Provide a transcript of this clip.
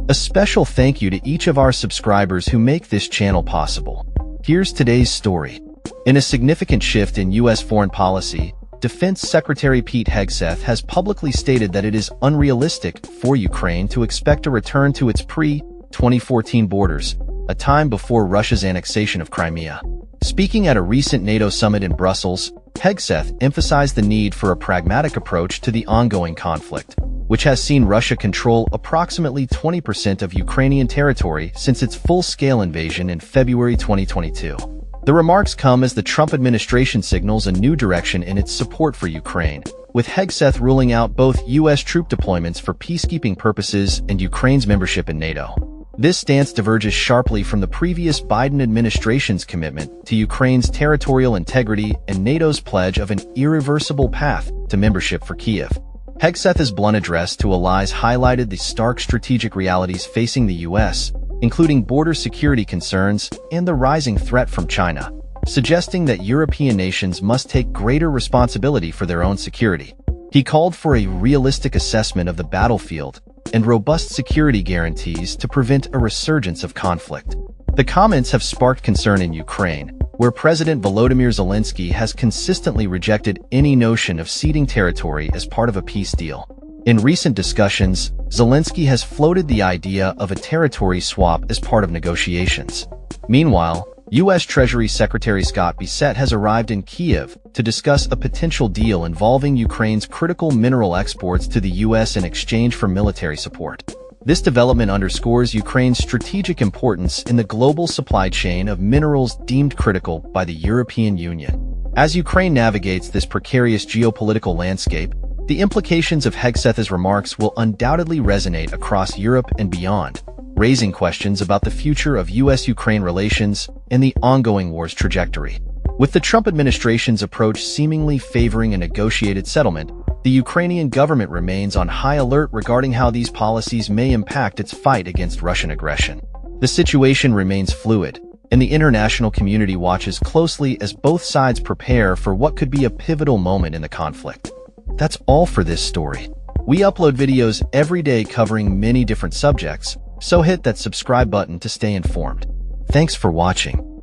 A special thank you to each of our subscribers who make this channel possible. Here's today's story. In a significant shift in U.S. foreign policy, Defense Secretary Pete Hegseth has publicly stated that it is unrealistic for Ukraine to expect a return to its pre-2014 borders, a time before Russia's annexation of Crimea. Speaking at a recent NATO summit in Brussels, Hegseth emphasized the need for a pragmatic approach to the ongoing conflict, which has seen Russia control approximately 20% of Ukrainian territory since its full-scale invasion in February 2022. The remarks come as the Trump administration signals a new direction in its support for Ukraine, with Hegseth ruling out both U.S. troop deployments for peacekeeping purposes and Ukraine's membership in NATO. This stance diverges sharply from the previous Biden administration's commitment to Ukraine's territorial integrity and NATO's pledge of an irreversible path to membership for Kyiv. Hegseth's blunt address to allies highlighted the stark strategic realities facing the U.S., including border security concerns and the rising threat from China, suggesting that European nations must take greater responsibility for their own security. He called for a realistic assessment of the battlefield and robust security guarantees to prevent a resurgence of conflict. The comments have sparked concern in Ukraine, where President Volodymyr Zelensky has consistently rejected any notion of ceding territory as part of a peace deal. In recent discussions, Zelensky has floated the idea of a territory swap as part of negotiations. Meanwhile, U.S. Treasury Secretary Scott Bessent has arrived in Kyiv to discuss a potential deal involving Ukraine's critical mineral exports to the U.S. in exchange for military support. This development underscores Ukraine's strategic importance in the global supply chain of minerals deemed critical by the European Union. As Ukraine navigates this precarious geopolitical landscape, the implications of Hegseth's remarks will undoubtedly resonate across Europe and beyond, raising questions about the future of U.S.-Ukraine relations and the ongoing war's trajectory. With the Trump administration's approach seemingly favoring a negotiated settlement, the Ukrainian government remains on high alert regarding how these policies may impact its fight against Russian aggression. The situation remains fluid, and the international community watches closely as both sides prepare for what could be a pivotal moment in the conflict. That's all for this story. We upload videos every day covering many different subjects, so hit that subscribe button to stay informed. Thanks for watching.